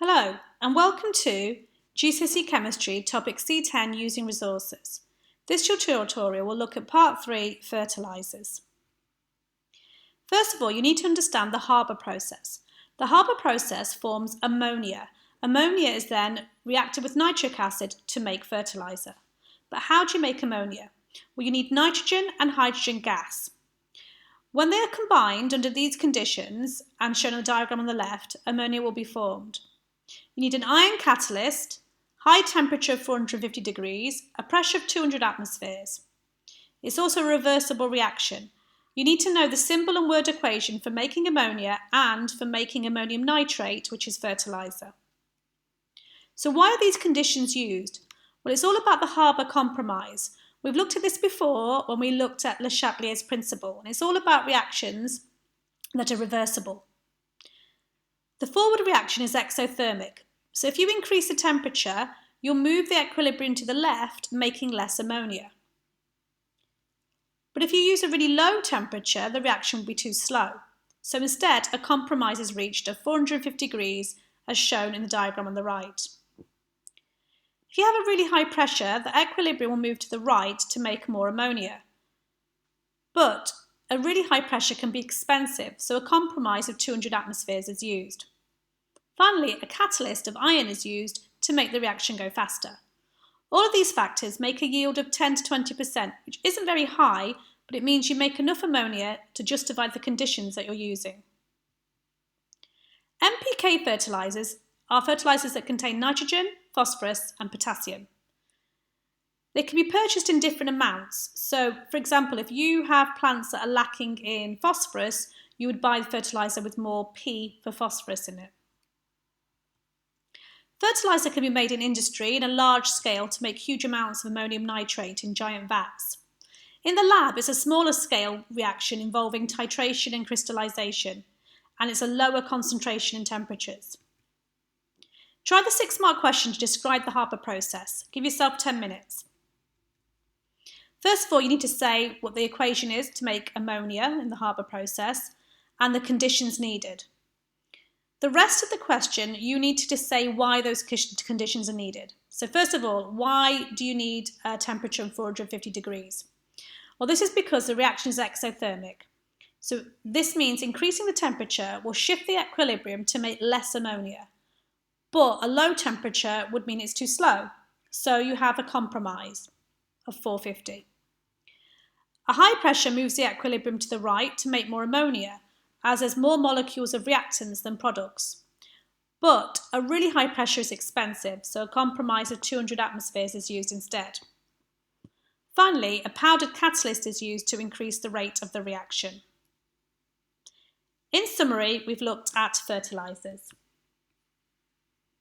Hello and welcome to GCSE Chemistry topic C10 using resources. This tutorial will look at part 3, fertilisers. First of all, you need to understand the HABER process. The HABER process forms ammonia. Ammonia is then reacted with nitric acid to make fertiliser. But how do you make ammonia? Well, you need nitrogen and hydrogen gas. When they are combined under these conditions, and shown in the diagram on the left, ammonia will be formed. You need an iron catalyst, high temperature of 450 degrees, a pressure of 200 atmospheres. It's also a reversible reaction. You need to know the symbol and word equation for making ammonia and for making ammonium nitrate, which is fertiliser. So why are these conditions used? Well, it's all about the HABER compromise. We've looked at this before when we looked at Le Chatelier's principle, and it's all about reactions that are reversible. The forward reaction is exothermic. So if you increase the temperature, you'll move the equilibrium to the left, making less ammonia. But if you use a really low temperature, the reaction will be too slow. So instead, a compromise is reached at 450 degrees, as shown in the diagram on the right. If you have a really high pressure, the equilibrium will move to the right to make more ammonia. But a really high pressure can be expensive, so a compromise of 200 atmospheres is used. Finally, a catalyst of iron is used to make the reaction go faster. All of these factors make a yield of 10 to 20%, which isn't very high, but it means you make enough ammonia to justify the conditions that you're using. NPK fertilisers are fertilisers that contain nitrogen, phosphorus and potassium. They can be purchased in different amounts. So, for example, if you have plants that are lacking in phosphorus, you would buy the fertiliser with more P for phosphorus in it. Fertiliser can be made in industry in a large scale to make huge amounts of ammonium nitrate in giant vats. In the lab, it's a smaller scale reaction involving titration and crystallisation, and it's a lower concentration and temperatures. Try the 6-mark question to describe the HABER process. Give yourself 10 minutes. First of all, you need to say what the equation is to make ammonia in the HABER process and the conditions needed. The rest of the question, you need to just say why those conditions are needed. So first of all, why do you need a temperature of 450 degrees? Well, this is because the reaction is exothermic. So this means increasing the temperature will shift the equilibrium to make less ammonia. But a low temperature would mean it's too slow. So you have a compromise of 450. A high pressure moves the equilibrium to the right to make more ammonia, as there's more molecules of reactants than products. But a really high pressure is expensive, so a compromise of 200 atmospheres is used instead. Finally, a powdered catalyst is used to increase the rate of the reaction. In summary, we've looked at fertilisers.